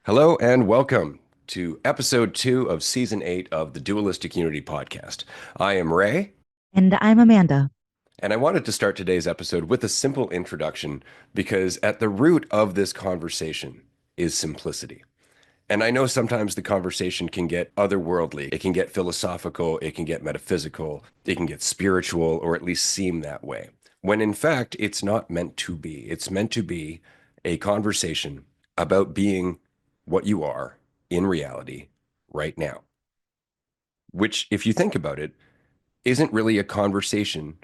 Hello and welcome to episode 2 of season 8 of the Dualistic Unity podcast. I am Ray, And I'm Amanda. and I wanted to start today's episode with a simple introduction because at the root of this conversation is simplicity. And I know sometimes the conversation can get otherworldly, it can get philosophical, it can get metaphysical, it can get spiritual, or at least seem that way. When in fact, it's not meant to be. It's meant to be a conversation about being what you are in reality right now, which, if you think about it, isn't really a conversation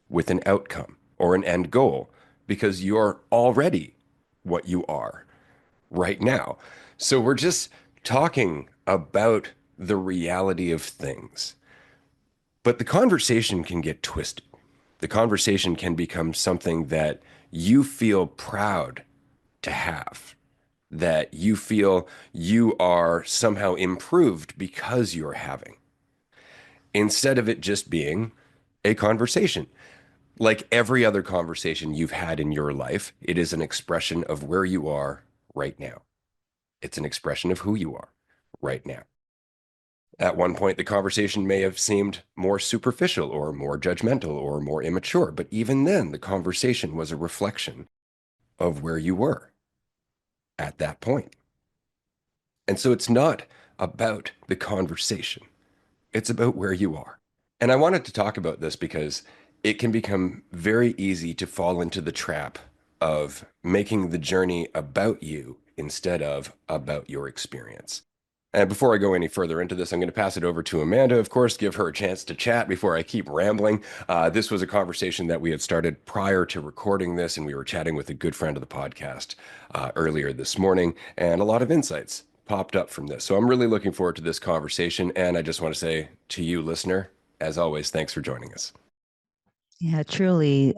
with an outcome or an end goal because you're already what you are right now. So we're just talking about the reality of things. But the conversation can get twisted. The conversation can become something that you feel proud to have, that you feel you are somehow improved because you're having, instead of it just being a conversation. Like every other conversation you've had in your life, it is an expression of where you are right now. It's an expression of who you are right now. At one point, the conversation may have seemed more superficial or more judgmental or more immature, but even then, the conversation was a reflection of where you were at that point. And so it's not about the conversation, it's about where you are. And I wanted to talk about this because it can become very easy to fall into the trap of making the journey about you instead of about your experience. And before I go any further into this, I'm going to pass it over to Amanda, of course, give her a chance to chat before I keep rambling. This was a conversation that we had started prior to recording this, and we were chatting with a good friend of the podcast earlier this morning, and a lot of insights popped up from this. So I'm really looking forward to this conversation. And I just want to say to you, listener, as always, thanks for joining us. Yeah, truly.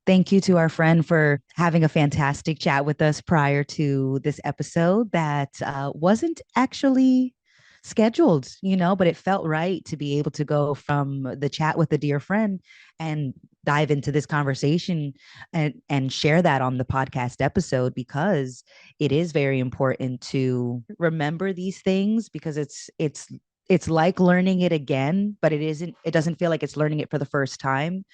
Thank you to our friend for having a fantastic chat with us prior to this episode that wasn't actually scheduled, but it felt right to be able to go from the chat with a dear friend and dive into this conversation and share that on the podcast episode because it is very important to remember these things because it's like learning it again, but it doesn't feel like it's learning it for the first time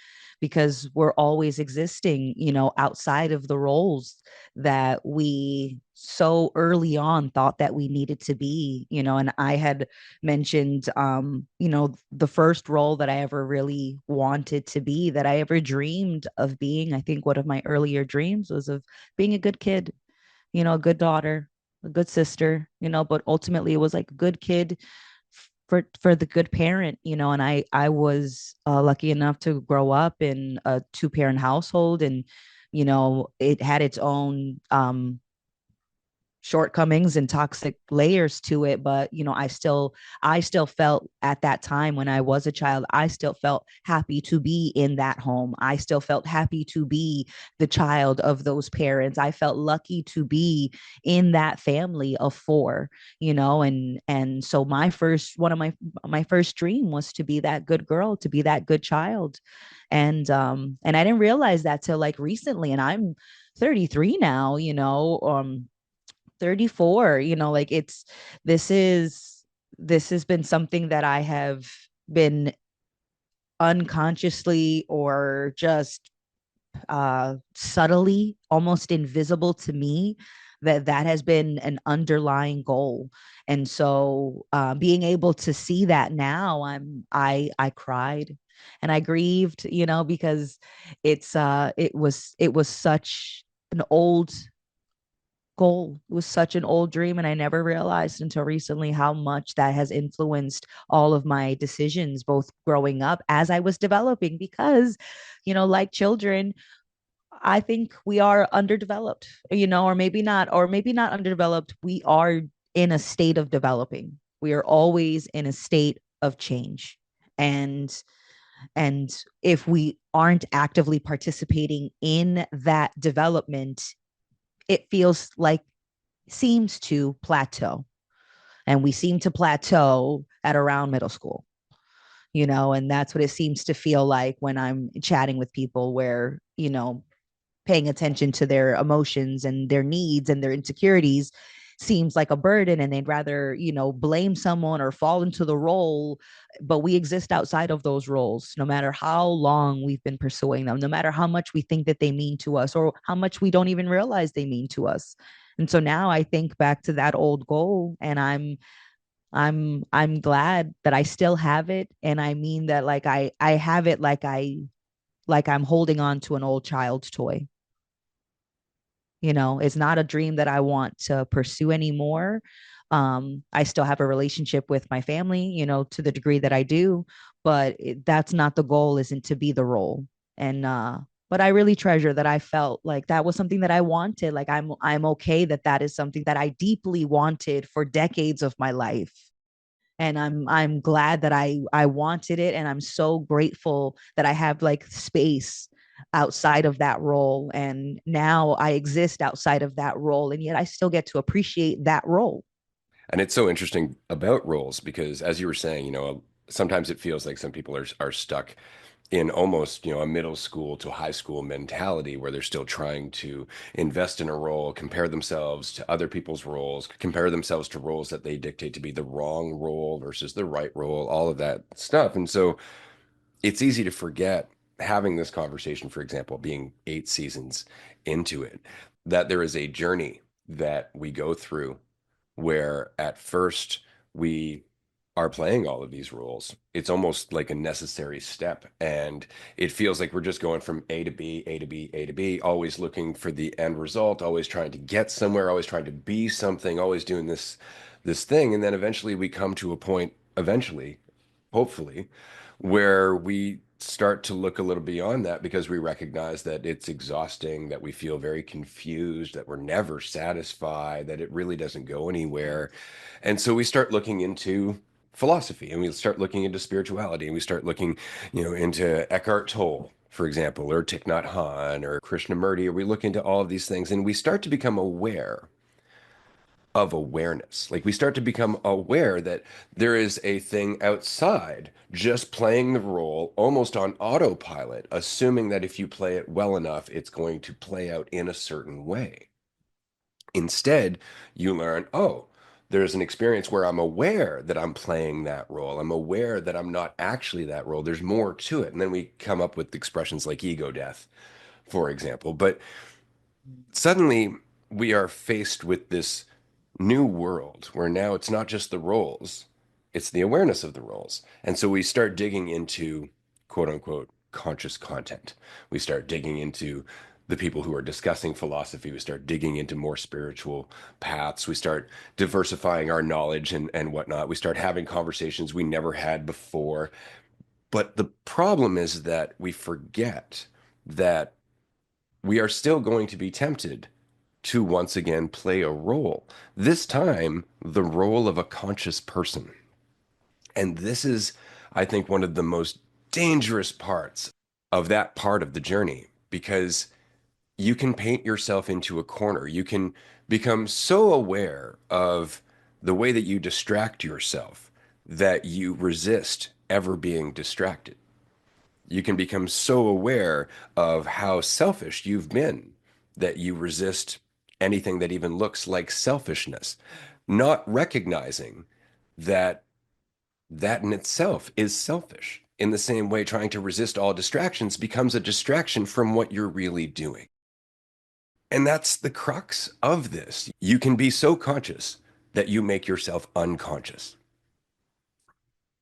because we're always existing, outside of the roles that we so early on thought that we needed to be, and I had mentioned, the first role that I ever really wanted to be, that I ever dreamed of being. I think one of my earlier dreams was of being a good kid, a good daughter, a good sister, but ultimately it was like a good kid for the good parent, and I was lucky enough to grow up in a two-parent household, and it had its own shortcomings and toxic layers to it, but I still felt at that time when I was a child, I still felt happy to be in that home. I still felt happy to be the child of those parents. I felt lucky to be in that family of four, and so my first one of my first dream was to be that good girl, to be that good child. And I didn't realize that till like recently, and I'm 33 now, 34, like this has been something that I have been unconsciously or just subtly, almost invisible to me, that has been an underlying goal. And so being able to see that now, I cried and I grieved, because it was such an old goal. It was such an old dream. And I never realized until recently how much that has influenced all of my decisions, both growing up as I was developing, because, like children, I think we are underdeveloped, or maybe not underdeveloped. We are in a state of developing. We are always in a state of change. And and if we aren't actively participating in that development, it feels like seems to plateau. And we seem to plateau at around middle school, and that's what it seems to feel like when I'm chatting with people where, paying attention to their emotions and their needs and their insecurities seems like a burden, and they'd rather, blame someone or fall into the role. But we exist outside of those roles, no matter how long we've been pursuing them, no matter how much we think that they mean to us, or how much we don't even realize they mean to us. And so now I think back to that old goal, and I'm glad that I still have it. And I mean that, like, I have it like I'm holding on to an old child's toy. It's not a dream that I want to pursue anymore. I still have a relationship with my family, to the degree that I do, but that's not the goal, isn't to be the role. And but I really treasure that I felt like that was something that I wanted. Like, I'm okay that that is something that I deeply wanted for decades of my life. And I'm glad that I wanted it, and I'm so grateful that I have, like, space outside of that role, and now I exist outside of that role, and yet I still get to appreciate that role. And it's so interesting about roles because, as you were saying, sometimes it feels like some people are stuck in almost, a middle school to high school mentality where they're still trying to invest in a role, compare themselves to other people's roles, compare themselves to roles that they dictate to be the wrong role versus the right role, all of that stuff. And so it's easy to forget, having this conversation, for example, being 8 seasons into it, that there is a journey that we go through where at first we are playing all of these roles. It's almost like a necessary step. And it feels like we're just going from A to B, A to B, A to B, always looking for the end result, always trying to get somewhere, always trying to be something, always doing this thing. And then eventually we come to a point, eventually, hopefully, where we start to look a little beyond that because we recognize that it's exhausting, that we feel very confused, that we're never satisfied, that it really doesn't go anywhere. And so we start looking into philosophy, and we start looking into spirituality, and we start looking, into Eckhart Tolle, for example, or Thich Nhat Hanh or Krishnamurti, or we look into all of these things and we start to become aware of awareness. Like, we start to become aware that there is a thing outside just playing the role almost on autopilot, assuming that if you play it well enough, it's going to play out in a certain way. Instead, you learn, oh, there's an experience where I'm aware that I'm playing that role. I'm aware that I'm not actually that role. There's more to it. And then we come up with expressions like ego death, for example. But suddenly we are faced with this new world where now it's not just the roles, it's the awareness of the roles. And so we start digging into quote unquote conscious content. We start digging into the people who are discussing philosophy. We start digging into more spiritual paths. We start diversifying our knowledge and whatnot. We start having conversations we never had before. But the problem is that we forget that we are still going to be tempted to once again play a role, this time the role of a conscious person. And this is, I think, one of the most dangerous parts of that part of the journey, because you can paint yourself into a corner. You can become so aware of the way that you distract yourself that you resist ever being distracted. You can become so aware of how selfish you've been that you resist anything that even looks like selfishness, not recognizing that that in itself is selfish. In the same way, trying to resist all distractions becomes a distraction from what you're really doing. And that's the crux of this. You can be so conscious that you make yourself unconscious.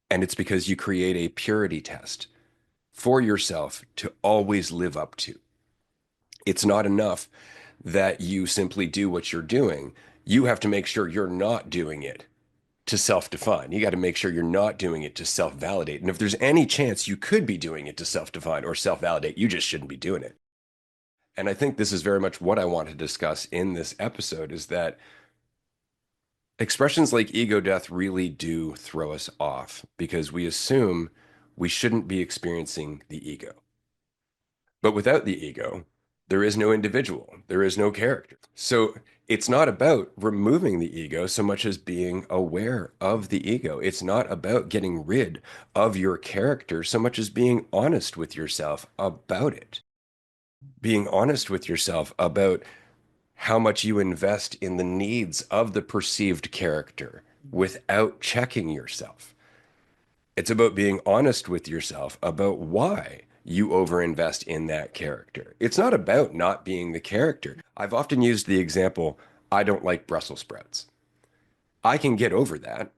And it's because you create a purity test for yourself to always live up to. It's not enough that you simply do what you're doing. You have to make sure you're not doing it to self-define. You got to make sure you're not doing it to self-validate. And if there's any chance you could be doing it to self-define or self-validate, you just shouldn't be doing it. And I think this is very much what I want to discuss in this episode, is that expressions like ego death really do throw us off because we assume we shouldn't be experiencing the ego. But without the ego, there is no individual, there is no character. So it's not about removing the ego so much as being aware of the ego. It's not about getting rid of your character so much as being honest with yourself about it. Being honest with yourself about how much you invest in the needs of the perceived character without checking yourself. It's about being honest with yourself about why you overinvest in that character. It's not about not being the character. I've often used the example, I don't like Brussels sprouts. I can get over that.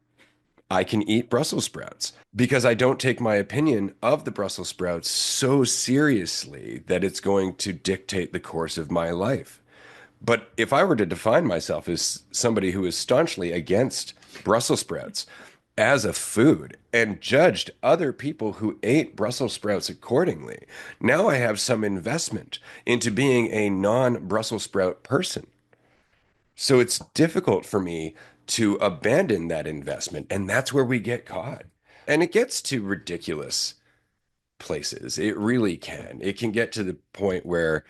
I can eat Brussels sprouts because I don't take my opinion of the Brussels sprouts so seriously that it's going to dictate the course of my life. But if I were to define myself as somebody who is staunchly against Brussels sprouts as a food and judged other people who ate Brussels sprouts accordingly, now I have some investment into being a non-Brussels sprout person. So it's difficult for me to abandon that investment. And that's where we get caught. And it gets to ridiculous places. It really can. It can get to the point where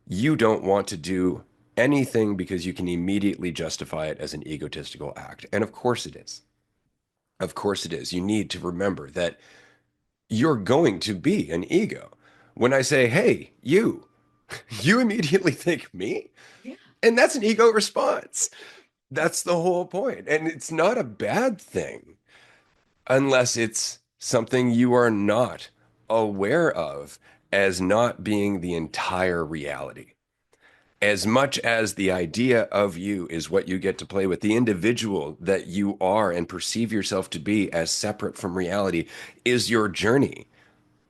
you don't want to do anything because you can immediately justify it as an egotistical act. And of course it is. Of course it is. You need to remember that you're going to be an ego. When I say, hey, you immediately think me? And that's an ego response. That's the whole point. And it's not a bad thing unless it's something you are not aware of as not being the entire reality. As much as the idea of you is what you get to play with, the individual that you are and perceive yourself to be as separate from reality is your journey.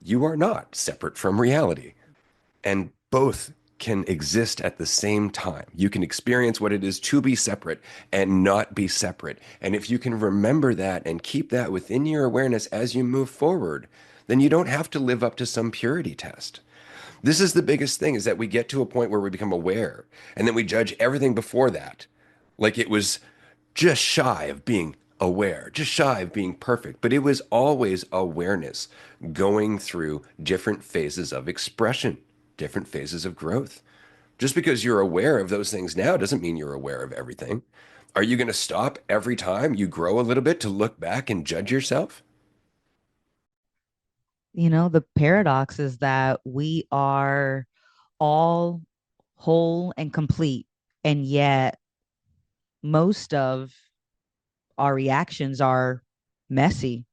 You are not separate from reality. And both can exist at the same time. You can experience what it is to be separate and not be separate. And if you can remember that and keep that within your awareness as you move forward, then you don't have to live up to some purity test. This is the biggest thing is that we get to a point where we become aware and then we judge everything before that like it was just shy of being aware, just shy of being perfect. But it was always awareness going through different phases of expression, different phases of growth. Just because you're aware of those things now doesn't mean you're aware of everything. Are you going to stop every time you grow a little bit to look back and judge yourself? The paradox is that we are all whole and complete, and yet most of our reactions are messy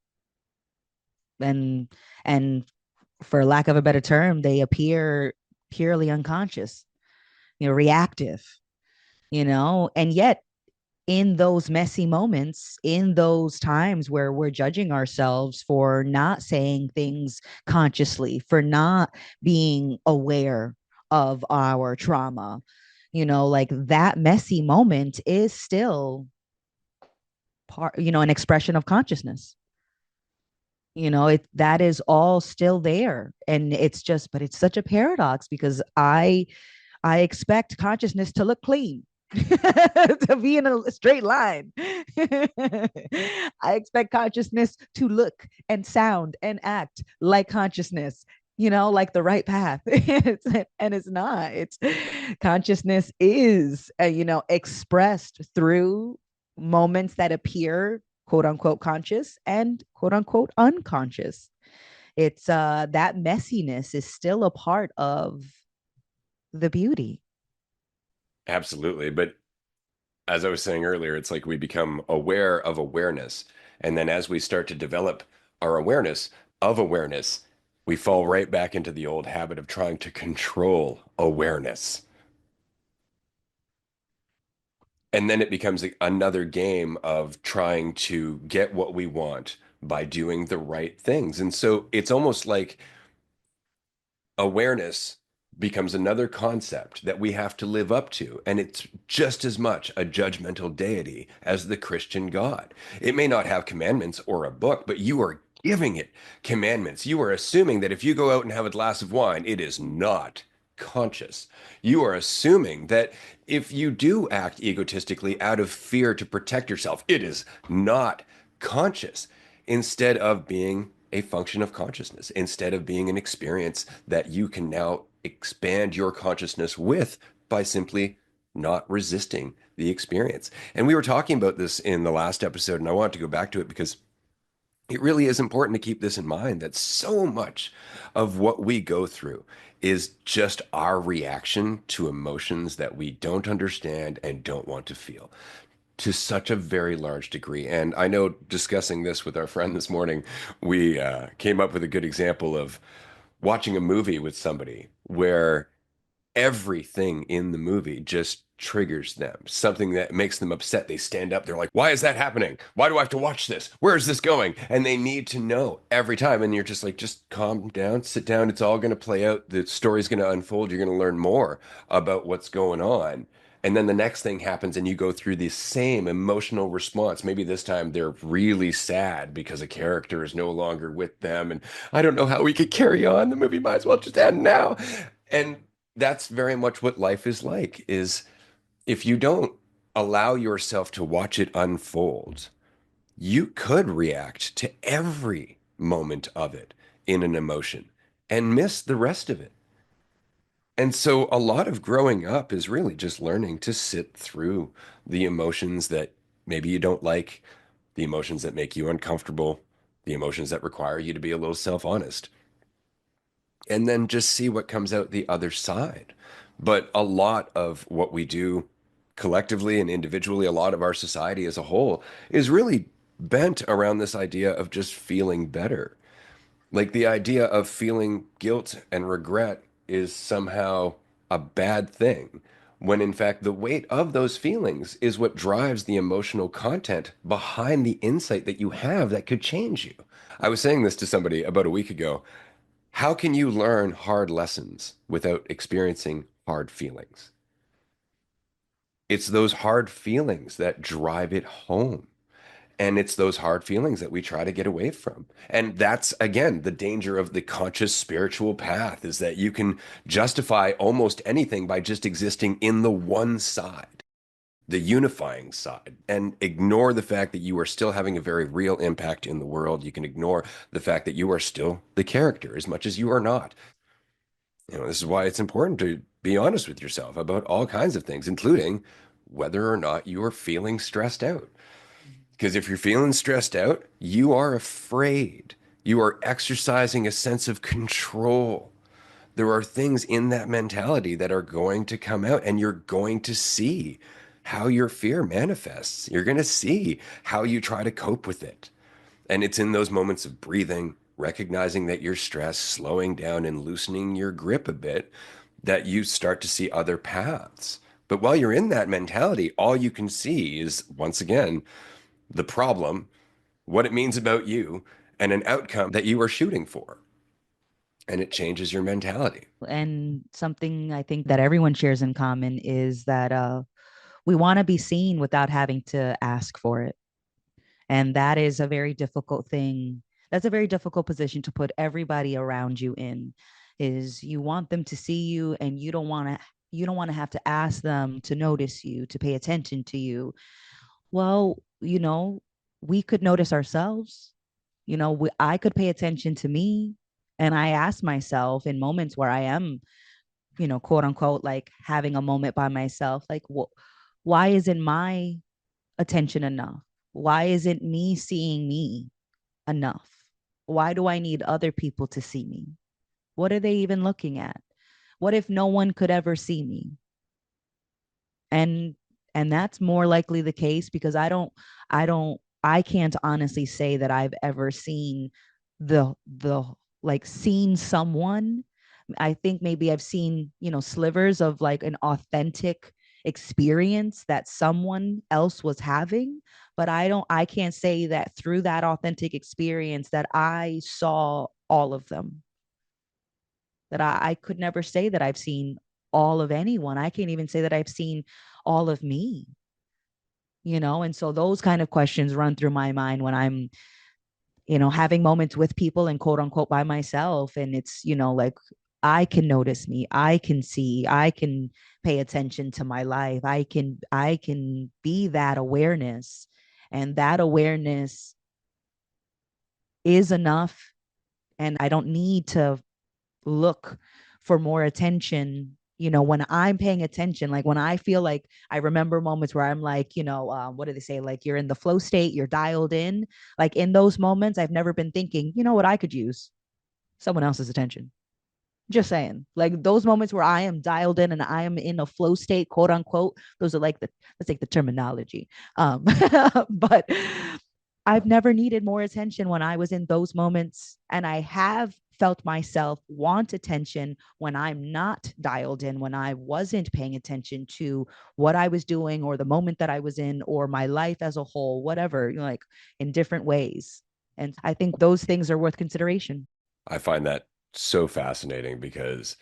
and and for lack of a better term, they appear purely unconscious, reactive, and yet in those messy moments, in those times where we're judging ourselves for not saying things consciously, for not being aware of our trauma, like that messy moment is still part, an expression of consciousness. That is all still there. And it's just, but it's such a paradox because I expect consciousness to look clean, to be in a straight line. I expect consciousness to look and sound and act like consciousness, like the right path. And it's not. It's consciousness is, expressed through moments that appear quote unquote conscious and quote unquote unconscious. It's that messiness is still a part of the beauty. Absolutely. But as I was saying earlier, it's like we become aware of awareness. And then as we start to develop our awareness of awareness, we fall right back into the old habit of trying to control awareness. And then it becomes another game of trying to get what we want by doing the right things. And so it's almost like awareness becomes another concept that we have to live up to. And it's just as much a judgmental deity as the Christian God. It may not have commandments or a book, but you are giving it commandments. You are assuming that if you go out and have a glass of wine, it is not conscious. You are assuming that if you do act egotistically out of fear to protect yourself, it is not conscious instead of being a function of consciousness, instead of being an experience that you can now expand your consciousness with by simply not resisting the experience. And we were talking about this in the last episode, and I want to go back to it because it really is important to keep this in mind that so much of what we go through is just our reaction to emotions that we don't understand and don't want to feel to such a very large degree. And I know discussing this with our friend this morning, we came up with a good example of watching a movie with somebody where everything in the movie just triggers them, something that makes them upset. They stand up, they're like, why is that happening? Why do I have to watch this? Where is this going? And they need to know every time. And you're just like, just calm down, sit down. It's all going to play out. The story's going to unfold. You're going to learn more about what's going on. And then the next thing happens, and you go through the same emotional response. Maybe this time they're really sad because a character is no longer with them. And I don't know how we could carry on. The movie might as well just end now. And that's very much what life is like, is if you don't allow yourself to watch it unfold, you could react to every moment of it in an emotion and miss the rest of it. And so a lot of growing up is really just learning to sit through the emotions that maybe you don't like, the emotions that make you uncomfortable, the emotions that require you to be a little self-honest, and then just see what comes out the other side. But a lot of what we do collectively and individually, a lot of our society as a whole is really bent around this idea of just feeling better. Like the idea of feeling guilt and regret is somehow a bad thing, when in fact the weight of those feelings is what drives the emotional content behind the insight that you have that could change you. I was saying this to somebody about a week ago. How can you learn hard lessons without experiencing hard feelings? It's those hard feelings that drive it home. And it's those hard feelings that we try to get away from. And that's, again, the danger of the conscious spiritual path, is that you can justify almost anything by just existing in the one side, the unifying side, and ignore the fact that you are still having a very real impact in the world. You can ignore the fact that you are still the character as much as you are not. This is why it's important to be honest with yourself about all kinds of things, including whether or not you are feeling stressed out. Because if you're feeling stressed out, you are afraid. You are exercising a sense of control. There are things in that mentality that are going to come out, and you're going to see how your fear manifests. You're going to see how you try to cope with it. And it's in those moments of breathing, recognizing that you're stressed, slowing down and loosening your grip a bit, that you start to see other paths. But while you're in that mentality, all you can see is, once again, the problem, what it means about you, and an outcome that you are shooting for. And it changes your mentality. And something I think that everyone shares in common is that we want to be seen without having to ask for it. And that is a very difficult thing. That's a very difficult position to put everybody around you in, is you want them to see you, and you don't want to have to ask them to notice you, to pay attention to you. Well, we could notice ourselves. I could pay attention to me. And I ask myself in moments where I am, quote unquote, like having a moment by myself, like, why isn't my attention enough? Why isn't me seeing me enough? Why do I need other people to see me? What are they even looking at? What if no one could ever see me? And and that's more likely the case, because I can't honestly say that I've ever seen the like seen someone. I think maybe I've seen, slivers of like an authentic experience that someone else was having, but I can't say that through that authentic experience that I saw all of them. That I could never say that I've seen all of anyone. I can't even say that I've seen all of me, and so those kind of questions run through my mind when I'm, having moments with people and quote unquote by myself. And it's, like, I can notice me, I can see, I can pay attention to my life, I can be that awareness. And that awareness is enough. And I don't need to look for more attention. When I'm paying attention, like when I feel like, I remember moments where I'm like, what do they say, like you're in the flow state, you're dialed in. Like in those moments, I've never been thinking, what I could use someone else's attention. Just saying. Like those moments where I am dialed in and I am in a flow state, quote unquote, those are like the, let's take the terminology. But I've never needed more attention when I was in those moments. And I have felt myself want attention when I'm not dialed in, when I wasn't paying attention to what I was doing or the moment that I was in or my life as a whole, whatever, you know, like in different ways. And I think those things are worth consideration. I find that so fascinating because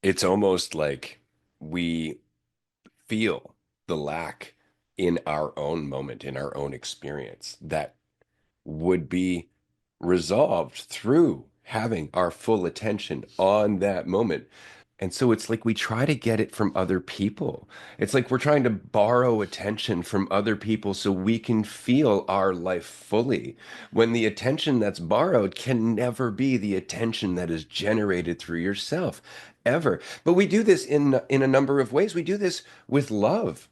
it's almost like we feel the lack in our own moment, in our own experience, that would be resolved through having our full attention on that moment. And so it's like we try to get it from other people. It's like we're trying to borrow attention from other people so we can feel our life fully. When the attention that's borrowed can never be the attention that is generated through yourself, ever. But we do this in a number of ways. We do this with love.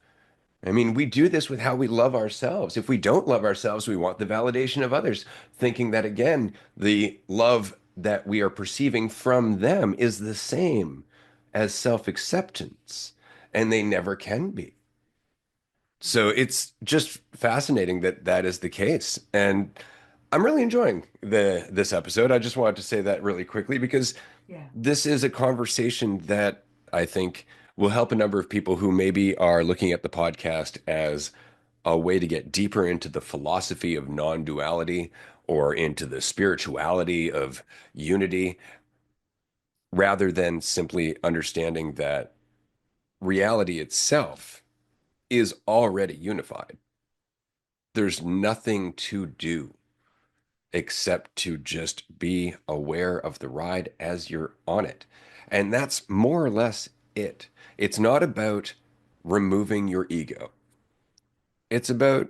I mean, we do this with how we love ourselves. If we don't love ourselves, we want the validation of others, thinking that, again, the love that we are perceiving from them is the same as self-acceptance, and they never can be. So it's just fascinating that that is the case. And I'm really enjoying this episode. I just wanted to say that really quickly because Yeah. this is a conversation that I think will help a number of people who maybe are looking at the podcast as a way to get deeper into the philosophy of non-duality or into the spirituality of unity, rather than simply understanding that reality itself is already unified. There's nothing to do except to just be aware of the ride as you're on it. And that's more or less it. It's not about removing your ego. It's about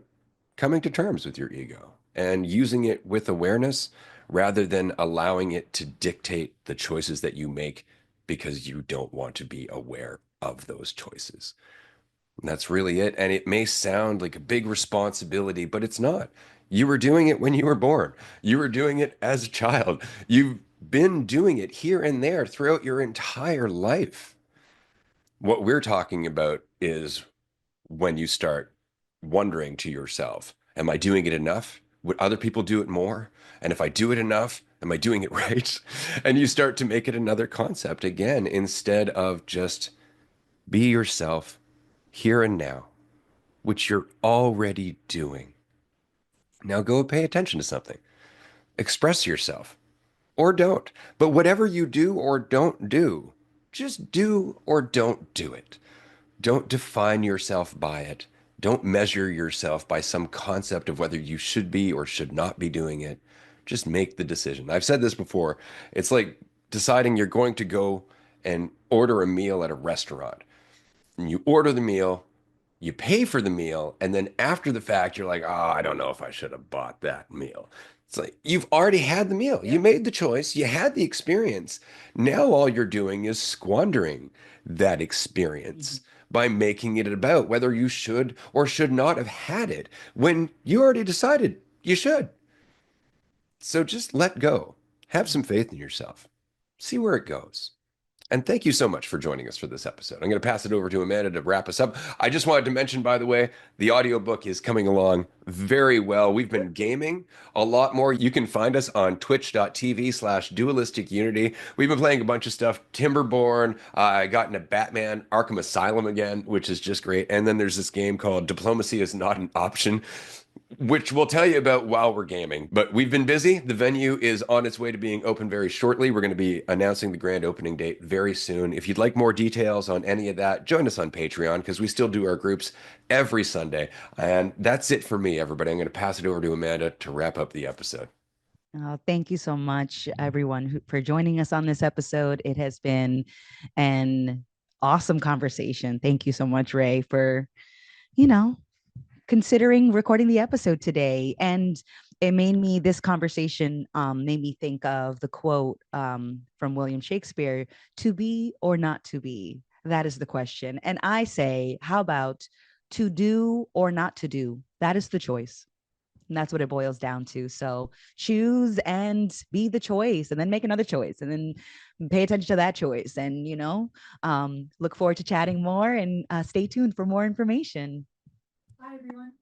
coming to terms with your ego and using it with awareness rather than allowing it to dictate the choices that you make because you don't want to be aware of those choices. And that's really it. And it may sound like a big responsibility, but it's not. You were doing it when you were born. You were doing it as a child. You've been doing it here and there throughout your entire life. What we're talking about is when you start wondering to yourself, am I doing it enough? Would other people do it more? And if I do it enough, am I doing it right? And you start to make it another concept again, instead of just be yourself here and now, which you're already doing. Now go pay attention to something. Express yourself or don't. But whatever you do or don't do, just do or don't do it. Don't define yourself by it. Don't measure yourself by some concept of whether you should be or should not be doing it. Just make the decision. I've said this before. It's like deciding you're going to go and order a meal at a restaurant. And you order the meal, you pay for the meal, and then after the fact, you're like, oh, I don't know if I should have bought that meal. It's like you've already had the meal. You Yep. made the choice. You had the experience. Now all you're doing is squandering that experience Mhm. by making it about whether you should or should not have had it when you already decided you should. So just let go. Have some faith in yourself. See where it goes. And thank you so much for joining us for this episode. I'm going to pass it over to Amanda to wrap us up. I just wanted to mention, by the way, the audiobook is coming along very well. We've been gaming a lot more. You can find us on twitch.tv/dualistic unity. We've been playing a bunch of stuff. Timberborn. I got into Batman Arkham Asylum again, which is just great. And then there's this game called Diplomacy is Not an Option, which we'll tell you about while we're gaming. But we've been busy. The venue is on its way to being open very shortly. We're going to be announcing the grand opening date very soon. If you'd like more details on any of that, join us on Patreon because we still do our groups every Sunday. And that's it for me, everybody. I'm going to pass it over to Amanda to wrap up the episode. Thank you so much, everyone, for joining us on this episode. It has been an awesome conversation. Thank you so much, Ray, for, you know, considering recording the episode today. And it made me, this conversation made me think of the quote from William Shakespeare, to be or not to be? That is the question. And I say, how about to do or not to do? That is the choice. And that's what it boils down to. So choose and be the choice, and then make another choice, and then pay attention to that choice. And, look forward to chatting more, and stay tuned for more information. Bye, everyone.